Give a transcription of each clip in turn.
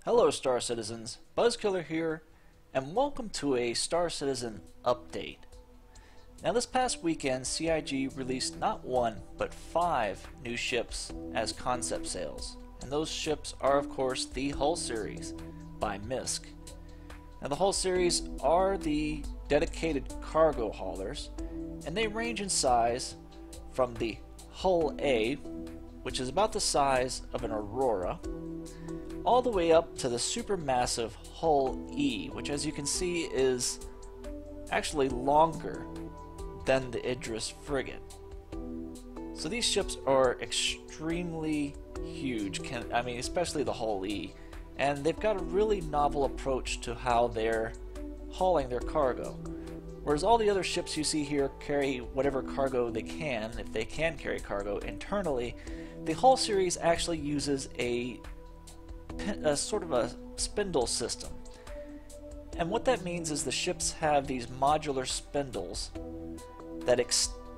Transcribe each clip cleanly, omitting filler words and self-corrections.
Hello Star Citizens, Buzzkiller here, and welcome to a Star Citizen update. Now this past weekend, CIG released not one, but 5 new ships as concept sales, and those ships are of course the Hull series by MISC. Now the Hull series are the dedicated cargo haulers, and they range in size from the Hull A, which is about the size of an Aurora, all the way up to the supermassive Hull E, which as you can see is actually longer than the Idris frigate. So these ships are extremely huge, especially the Hull E, and they've got a really novel approach to how they're hauling their cargo. Whereas all the other ships you see here carry whatever cargo they can, if they can carry cargo internally, the Hull series actually uses a sort of a spindle system. And what that means is the ships have these modular spindles that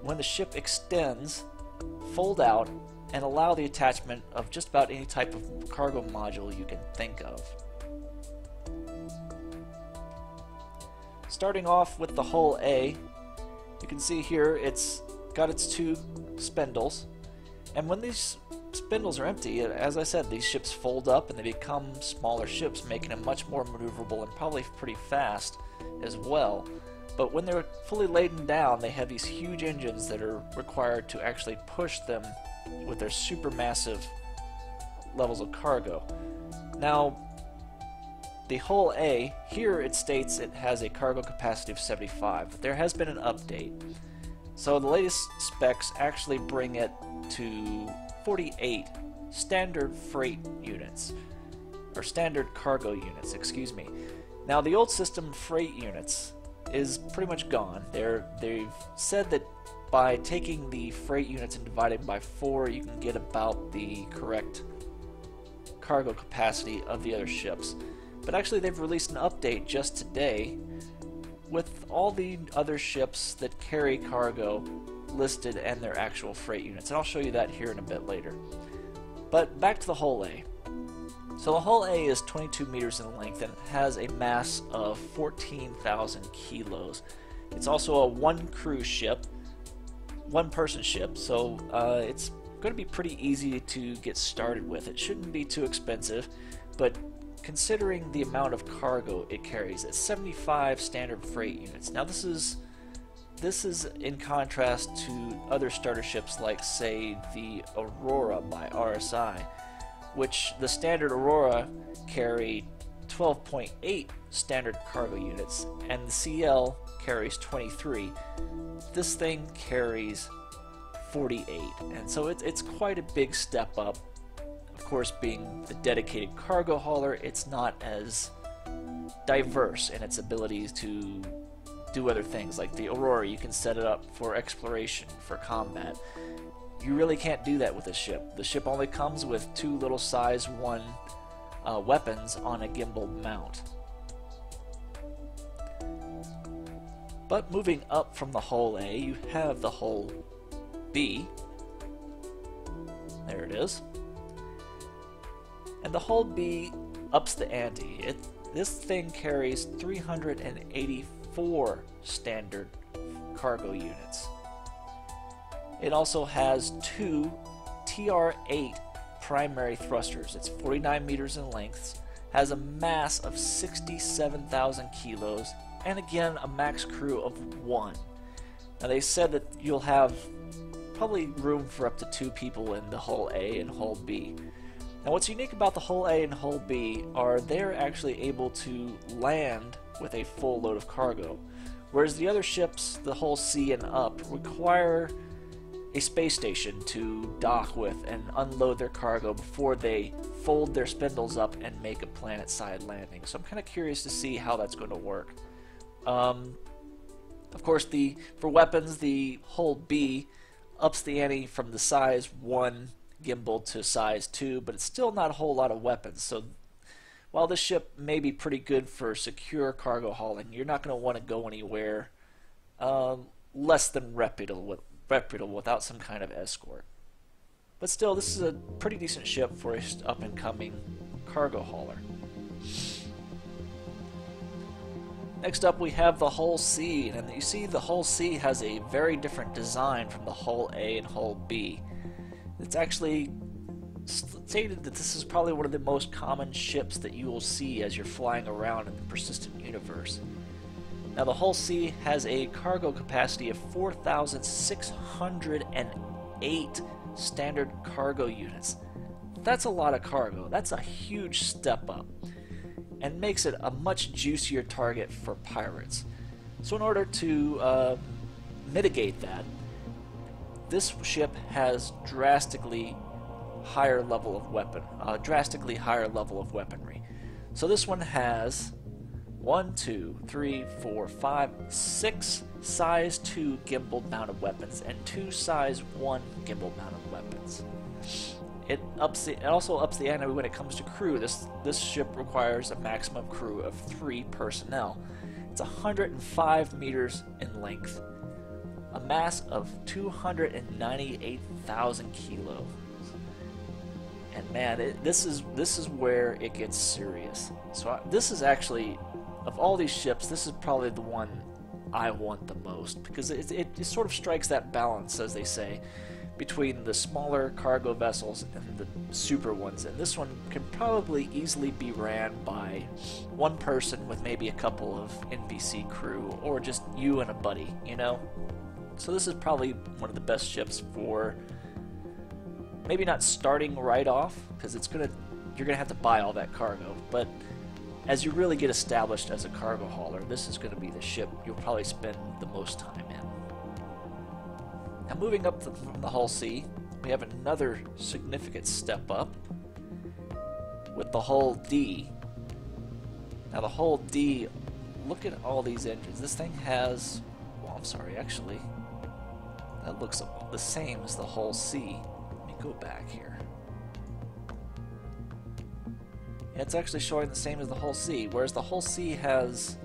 when the ship extends, fold out and allow the attachment of just about any type of cargo module you can think of. Starting off with the Hull A, you can see here it's got its 2 spindles, and when these spindles are empty, as I said, these ships fold up and they become smaller ships, making them much more maneuverable and probably pretty fast as well. But when they're fully laden down, they have these huge engines that are required to actually push them with their supermassive levels of cargo. Now, the Hull A, here it states it has a cargo capacity of 75, but there has been an update. So the latest specs actually bring it to 48 standard freight units, or standard cargo units, excuse me. Now the old system freight units is pretty much gone. They've said that by taking the freight units and dividing by 4, you can get about the correct cargo capacity of the other ships. But actually they've released an update just today with all the other ships that carry cargo listed and their actual freight units, and I'll show you that here in a bit later. But back to the Hull A. So the Hull A is 22 meters in length and has a mass of 14,000 kilos. It's also a one-crew ship, one-person ship, so it's going to be pretty easy to get started with. It shouldn't be too expensive, but considering the amount of cargo it carries, it's 75 standard freight units. Now this is in contrast to other starter ships like, say, the Aurora by RSI, which the standard Aurora carry 12.8 standard cargo units, and the CL carries 23. This thing carries 48, and so it's quite a big step up. Of course, being the dedicated cargo hauler, it's not as diverse in its abilities to do other things. Like the Aurora, you can set it up for exploration, for combat. You really can't do that with a ship. The ship only comes with 2 little size 1 weapons on a gimbal mount. But moving up from the Hull A, you have the Hull B. There it is. And the Hull B ups the ante. This thing carries 384 standard cargo units. It also has 2 TR-8 primary thrusters. It's 49 meters in length, has a mass of 67,000 kilos, and again a max crew of 1. Now they said that you'll have probably room for up to 2 people in the Hull A and Hull B. Now what's unique about the Hull A and Hull B are they're actually able to land with a full load of cargo, whereas the other ships, the Hull C and up, require a space station to dock with and unload their cargo before they fold their spindles up and make a planet-side landing. So I'm kind of curious to see how that's going to work. Of course, for weapons, the Hull B ups the ante from the size 1 gimbal to size 2, but it's still not a whole lot of weapons. So while this ship may be pretty good for secure cargo hauling, you're not going to want to go anywhere less than reputable without some kind of escort. But still, this is a pretty decent ship for a up-and-coming cargo hauler. Next up we have the Hull C, and you see the Hull C has a very different design from the Hull A and Hull B. It's actually stated that this is probably one of the most common ships that you will see as you're flying around in the persistent universe. Now the Hull C has a cargo capacity of 4,608 standard cargo units. That's a lot of cargo. That's a huge step up, and makes it a much juicier target for pirates. So in order to mitigate that, this ship has drastically higher level of weaponry. So this one has 6 size 2 gimbal mounted weapons and 2 size 1 gimbal mounted weapons. It also ups the ante when it comes to crew. This ship requires a maximum crew of 3 personnel. It's 105 meters in length, a mass of 298,000 kilos. And man, this is where it gets serious. So this is actually, of all these ships, this is probably the one I want the most, because it sort of strikes that balance, as they say, between the smaller cargo vessels and the super ones, and this one can probably easily be ran by one person with maybe a couple of NPC crew, or just you and a buddy, you know? So this is probably one of the best ships for maybe not starting right off, because you're gonna have to buy all that cargo, but as you really get established as a cargo hauler, this is gonna be the ship you'll probably spend the most time in. Now moving up from the Hull C, we have another significant step up with the Hull D. Now the Hull D, look at all these engines. This thing has, well, I'm sorry, actually, that looks the same as the Hull C. Let me go back here. Yeah, it's actually showing the same as the Hull C, whereas the Hull C has,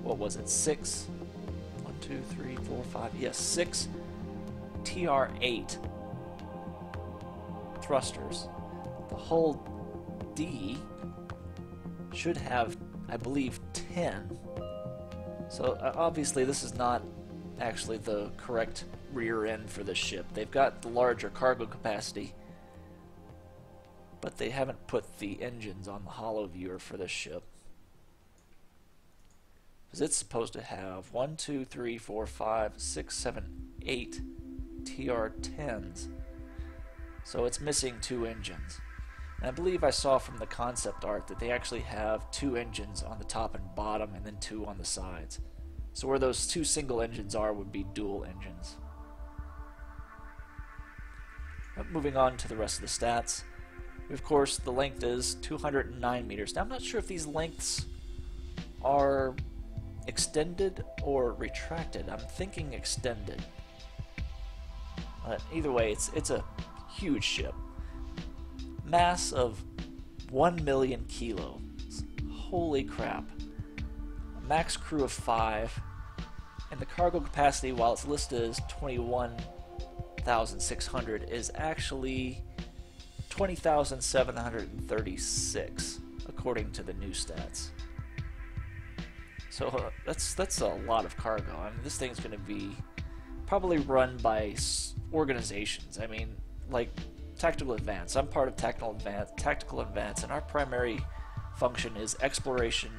what was it, 6 TR8 thrusters. The Hull D should have, I believe, 10. So obviously this is not actually the correct rear end for this ship. They've got the larger cargo capacity, but they haven't put the engines on the holo viewer for this ship, because it's supposed to have 8 TR10s. So it's missing 2 engines. And I believe I saw from the concept art that they actually have 2 engines on the top and bottom, and then 2 on the sides. So where those 2 single engines are would be dual engines. But moving on to the rest of the stats. Of course, the length is 209 meters. Now I'm not sure if these lengths are extended or retracted. I'm thinking extended. Either way, it's a huge ship. Mass of 1 million kilos. Holy crap. A max crew of 5. And the cargo capacity, while it's listed as 21,600, is actually 20,736, according to the new stats. So that's a lot of cargo. I mean, this thing's going to be probably run by organizations. I mean, like Tactical Advance. I'm part of Tactical Advance, and our primary function is exploration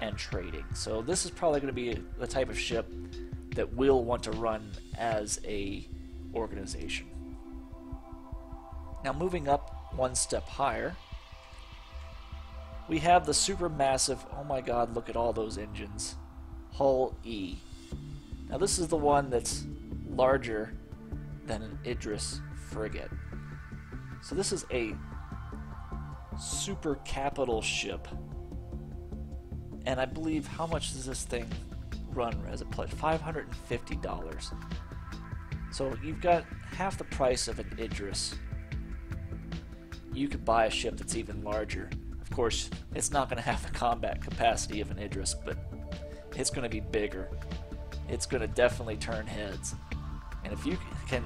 and trading. So this is probably going to be the type of ship that we'll want to run as a organization. Now moving up one step higher, we have the supermassive, oh my god, look at all those engines, Hull E. Now this is the one that's larger than an Idris frigate. So this is a super capital ship. And I believe, how much does this thing run as a pledge? $550. So you've got half the price of an Idris. You could buy a ship that's even larger. Of course, it's not going to have the combat capacity of an Idris, but it's going to be bigger. It's going to definitely turn heads. And if you can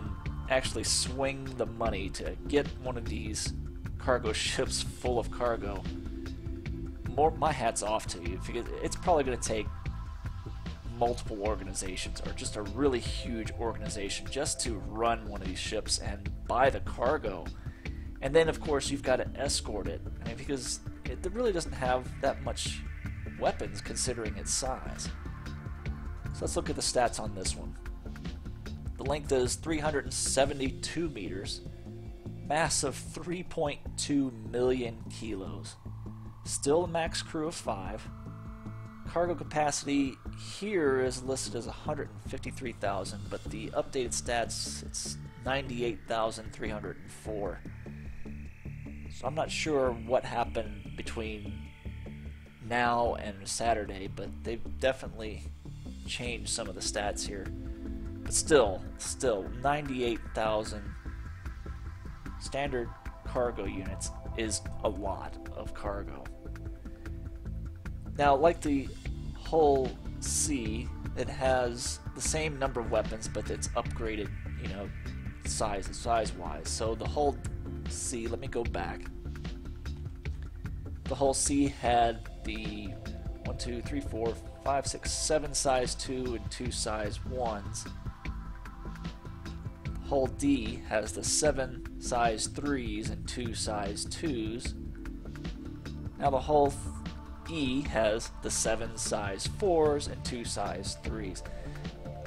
actually swing the money to get one of these cargo ships full of cargo, my hat's off to you, because it's probably going to take multiple organizations, or just a really huge organization, just to run one of these ships and buy the cargo. And then, of course, you've got to escort it. I mean, because it really doesn't have that much weapons considering its size. So let's look at the stats on this one. The length is 372 meters, mass of 3.2 million kilos, still a max crew of 5. Cargo capacity here is listed as 153,000, but the updated stats, it's 98,304. So I'm not sure what happened between now and Saturday, but they've definitely changed some of the stats here. But still 98,000 standard cargo units is a lot of cargo. Now, like the Hull C, it has the same number of weapons, but it's upgraded, you know, size-wise. So the Hull C, let me go back. The Hull C had the 1, 2, 3, 4, 5, 6, 7 size 2 and 2 size 1s. Hull D has the 7 size 3s and 2 size 2s. Now the Hull E has the 7 size 4s and 2 size 3s,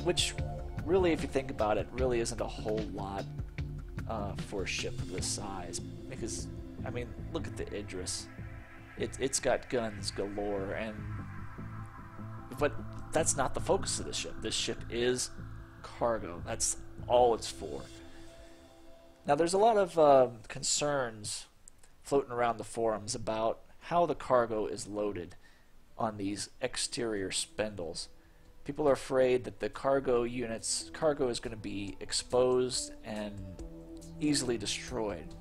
which really, if you think about it, really isn't a whole lot for a ship of this size. Because, I mean, look at the Idris. It's got guns galore, but that's not the focus of this ship. This ship is cargo. That's all it's for. Now, there's a lot of concerns floating around the forums about how the cargo is loaded on these exterior spindles. People are afraid that the cargo is going to be exposed and easily destroyed.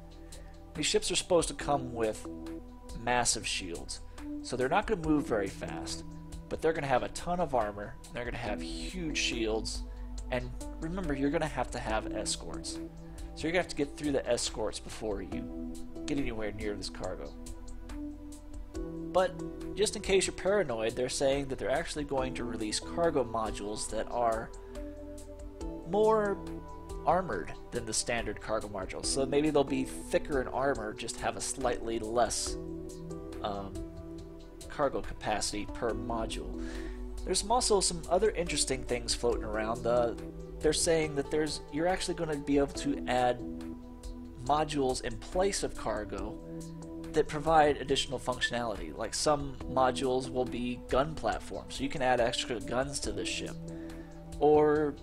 These ships are supposed to come with massive shields, so they're not going to move very fast, but they're going to have a ton of armor, they're going to have huge shields, and remember, you're going to have escorts. So you're going to have to get through the escorts before you get anywhere near this cargo. But just in case you're paranoid, they're saying that they're actually going to release cargo modules that are more armored than the standard cargo modules. So maybe they'll be thicker in armor, just have a slightly less cargo capacity per module. There's also some other interesting things floating around. They're saying that you're actually going to be able to add modules in place of cargo that provide additional functionality. Like some modules will be gun platforms, so you can add extra guns to this ship. Or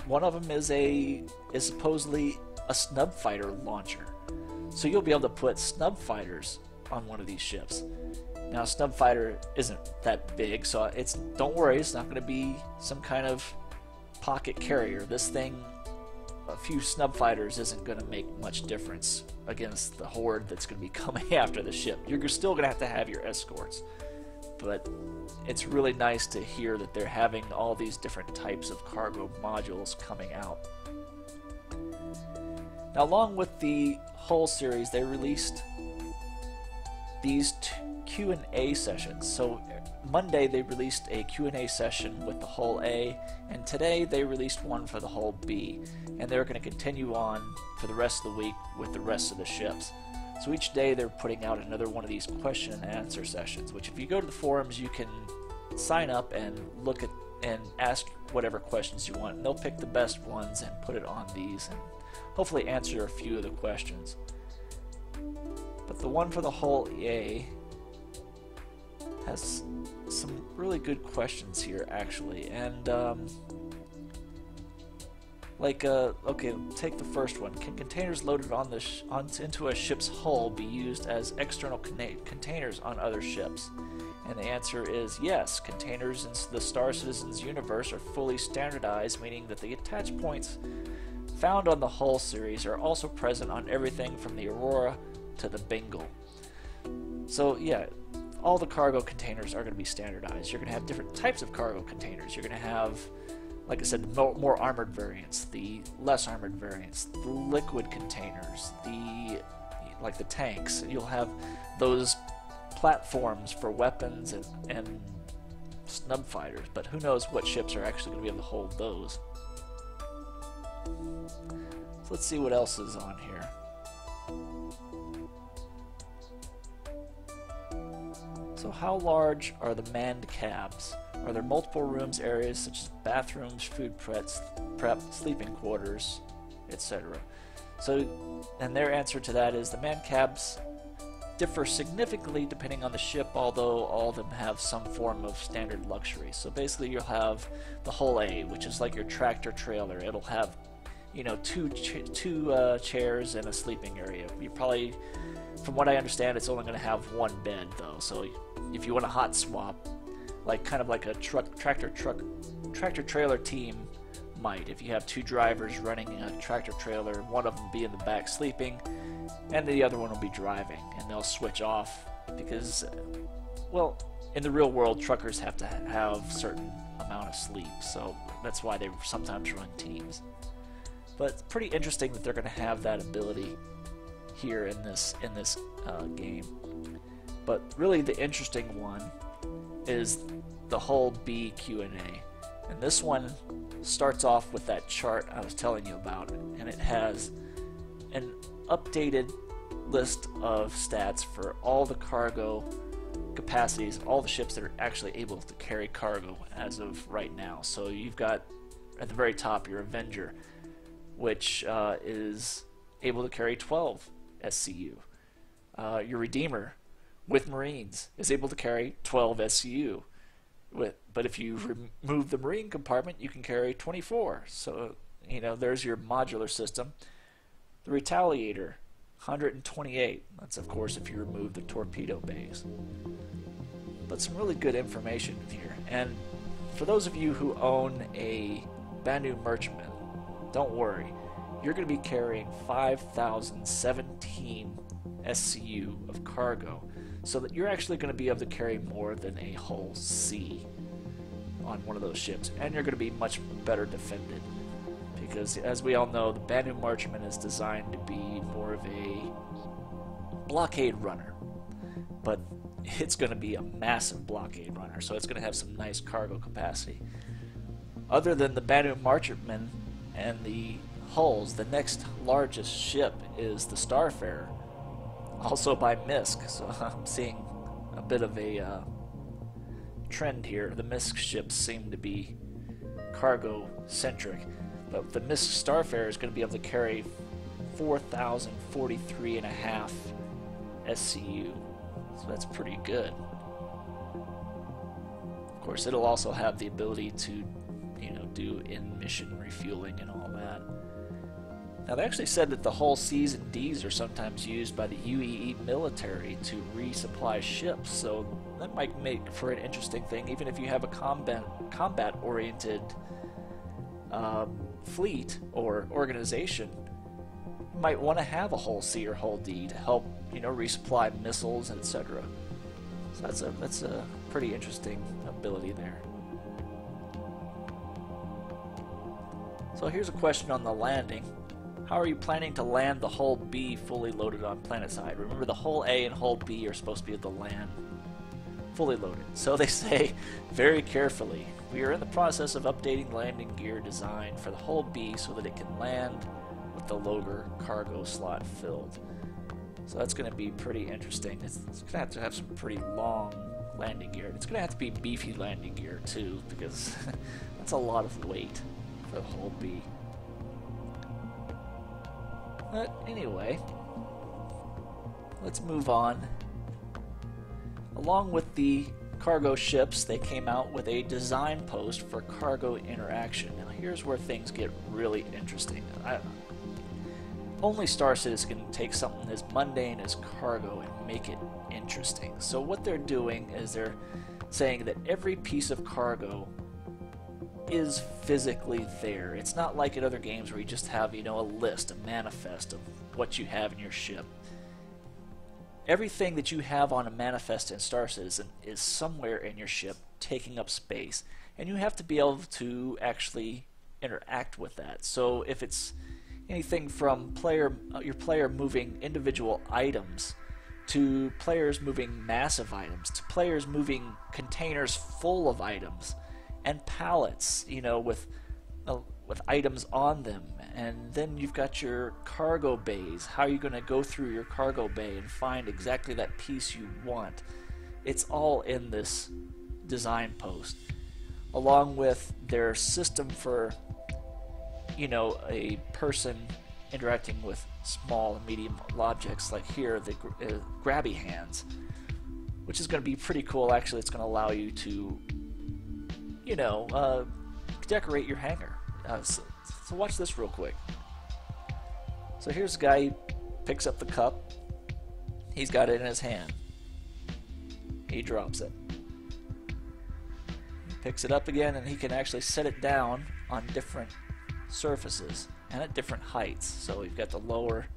one of them is supposedly a snub fighter launcher, so you'll be able to put snub fighters on one of these ships. Now, a snub fighter isn't that big, so don't worry, it's not going to be some kind of pocket carrier. This thing, a few snub fighters isn't going to make much difference against the horde that's going to be coming after the ship. You're still going to have your escorts, but it's really nice to hear that they're having all these different types of cargo modules coming out. Now, along with the Hull series, they released these Q&A sessions. So Monday they released a Q&A session with the Hull A, and today they released one for the Hull B, and they're going to continue on for the rest of the week with the rest of the ships. So each day they're putting out another one of these question and answer sessions, which if you go to the forums you can sign up and look at and ask whatever questions you want, and they'll pick the best ones and put it on these and hopefully answer a few of the questions. But the one for the Hull A has some really good questions here, actually, and okay, take the first one. Can containers loaded into a ship's hull be used as external containers on other ships? And the answer is yes. Containers in the Star Citizens universe are fully standardized, meaning that the attach points found on the Hull series are also present on everything from the Aurora to the Bengal. So yeah, all the cargo containers are going to be standardized. You're going to have different types of cargo containers. You're going to have, like I said, more armored variants, the less armored variants, the liquid containers, like the tanks. You'll have those platforms for weapons and snub fighters, but who knows what ships are actually going to be able to hold those. So let's see what else is on here. So how large are the manned cabs? Are there multiple rooms, areas such as bathrooms, food prep, sleeping quarters, etc.? So, and their answer to that is the manned cabs differ significantly depending on the ship, although all of them have some form of standard luxury. So basically you'll have the hull A, which is like your tractor trailer. It'll have, you know, two chairs and a sleeping area. You probably, from what I understand, it's only going to have one bed though. So if you want a hot swap, like kind of like a tractor trailer team might, if you have two drivers running a tractor trailer, one of them be in the back sleeping and the other one will be driving, and they'll switch off because, well, in the real world truckers have to have certain amount of sleep, so that's why they sometimes run teams. But it's pretty interesting that they're going to have that ability here in this game. But really the interesting one is the hull B Q&A. And this one starts off with that chart I was telling you about, and it has an updated list of stats for all the cargo capacities, all the ships that are actually able to carry cargo as of right now. So you've got at the very top your Avenger, which is able to carry 12 SCU. Your Redeemer with Marines is able to carry 12 SCU. But if you remove the Marine compartment, you can carry 24. So, you know, there's your modular system. The Retaliator, 128. That's, of course, if you remove the torpedo bays. But some really good information here. And for those of you who own a Banu Merchantman, don't worry. You're going to be carrying 5,017 SCU of cargo, so that you're actually going to be able to carry more than a hull C on one of those ships, and you're going to be much better defended, because as we all know, the Banu Merchantman is designed to be more of a blockade runner, but it's going to be a massive blockade runner, so it's going to have some nice cargo capacity. Other than the Banu Merchantman and the hulls, the next largest ship is the Starfarer, also by MISC, so I'm seeing a bit of a trend here. The MISC ships seem to be cargo-centric, but the MISC Starfarer is going to be able to carry 4,043.5 SCU, so that's pretty good. Of course, it'll also have the ability to, you know, do in-mission refueling and all that. Now, they actually said that the hull C's and D's are sometimes used by the UEE military to resupply ships, so that might make for an interesting thing, even if you have a combat-oriented fleet or organization. You might want to have a hull C or hull D to help, you know, resupply missiles, etc. So that's a pretty interesting ability there. So here's a question on the landing. How are you planning to land the hull B fully loaded on planetside? Remember, the hull A and hull B are supposed to be able to land fully loaded. So they say, very carefully, we are in the process of updating landing gear design for the hull B so that it can land with the lower cargo slot filled. So that's going to be pretty interesting. It's going to have some pretty long landing gear. It's going to have to be beefy landing gear too, because that's a lot of weight for the hull B. But anyway, let's move on. Along with the cargo ships, they came out with a design post for cargo interaction. Now here's where things get really interesting. Only Star Citizen can take something as mundane as cargo and make it interesting. So what they're doing is they're saying that every piece of cargo is physically there. It's not like in other games where you just have, you know, a list, a manifest of what you have in your ship. Everything that you have on a manifest in Star Citizen is somewhere in your ship taking up space, and you have to be able to actually interact with that. So if it's anything from your player moving individual items to players moving massive items, to players moving containers full of items, and pallets, you know, with items on them. And then you've got your cargo bays. How are you going to go through your cargo bay and find exactly that piece you want? It's all in this design post, along with their system for, you know, a person interacting with small and medium objects, like here the grabby hands, which is going to be pretty cool. Actually, it's going to allow you to, you know, decorate your hangar. So watch this real quick. So here's a guy, he picks up the cup, he's got it in his hand, he drops it, he picks it up again, and he can actually set it down on different surfaces and at different heights. So we've got the lower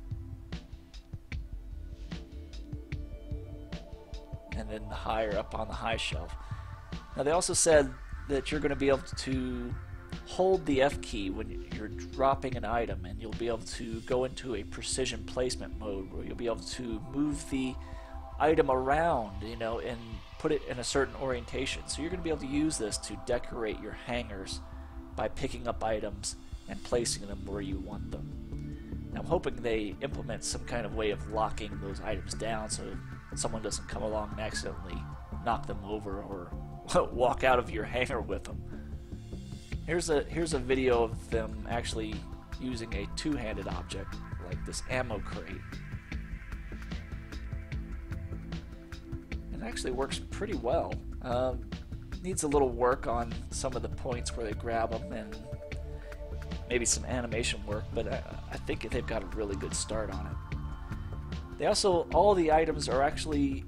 and then the higher up on the high shelf. Now they also said that you're going to be able to hold the F key when you're dropping an item, and you'll be able to go into a precision placement mode where you'll be able to move the item around, you know, and put it in a certain orientation. So you're going to be able to use this to decorate your hangars by picking up items and placing them where you want them. Now, I'm hoping they implement some kind of way of locking those items down so someone doesn't come along and accidentally knock them over or walk out of your hangar with them. Here's a video of them actually using a two-handed object like this ammo crate. It actually works pretty well. Needs a little work on some of the points where they grab them and maybe some animation work, but I think they've got a really good start on it. They also, all the items are actually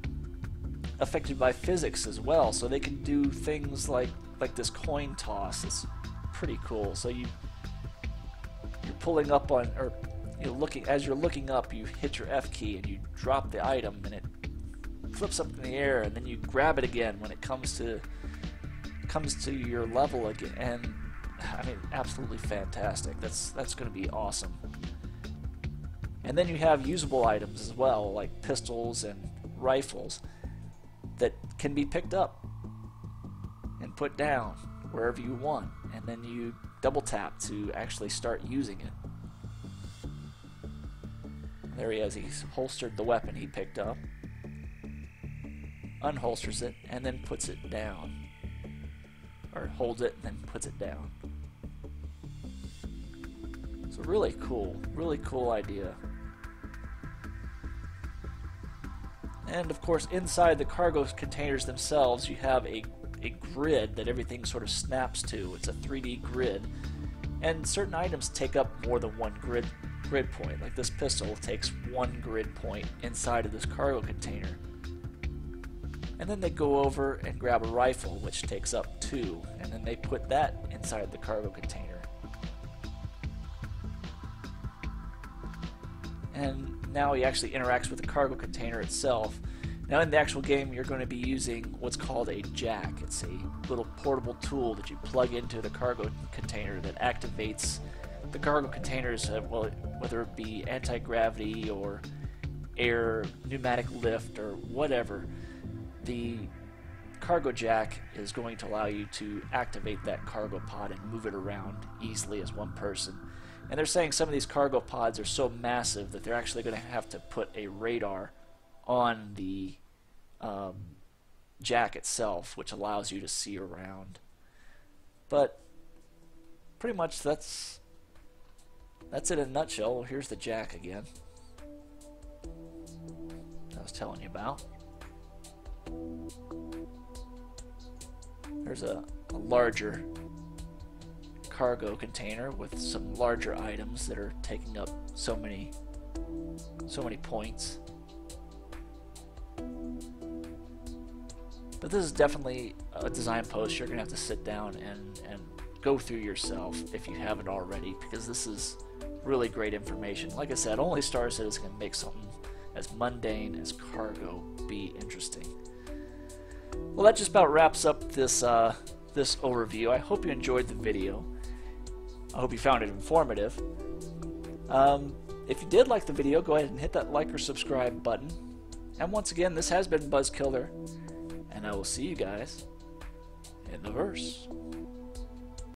affected by physics as well, so they can do things like this coin toss. It's pretty cool. So you're pulling up on, or you're looking, as you're looking up, you hit your F key and you drop the item and it flips up in the air, and then you grab it again when it comes to your level again. And I mean, absolutely fantastic. That's going to be awesome. And then you have usable items as well, like pistols and rifles that can be picked up and put down wherever you want, and then you double tap to actually start using it. There he is. He's holstered the weapon he picked up, unholsters it, and then puts it down, or holds it and then puts it down. So really cool idea. And of course, inside the cargo containers themselves, you have a grid that everything sort of snaps to. It's a 3D grid, and certain items take up more than one grid point. Like this pistol takes one grid point inside of this cargo container. And then they go over and grab a rifle, which takes up two, and then they put that inside the cargo container. And now he actually interacts with the cargo container itself. Now in the actual game, you're going to be using what's called a jack. It's a little portable tool that you plug into the cargo container that activates the cargo containers, well, whether it be anti-gravity or air, pneumatic lift, or whatever. The cargo jack is going to allow you to activate that cargo pod and move it around easily as one person. And they're saying some of these cargo pods are so massive that they're actually going to have to put a radar on the jack itself, which allows you to see around. But pretty much that's it in a nutshell. Here's the jack again I was telling you about. There's a larger cargo container with some larger items that are taking up so many points. But this is definitely a design post you're going to have to sit down and go through yourself if you haven't already, because this is really great information. Like I said, only Star Citizen is going to make something as mundane as cargo be interesting. Well, that just about wraps up this this overview. I hope you enjoyed the video. I hope you found it informative. If you did like the video, go ahead and hit that like or subscribe button. And once again, this has been Buzzkiller, and I will see you guys in the verse.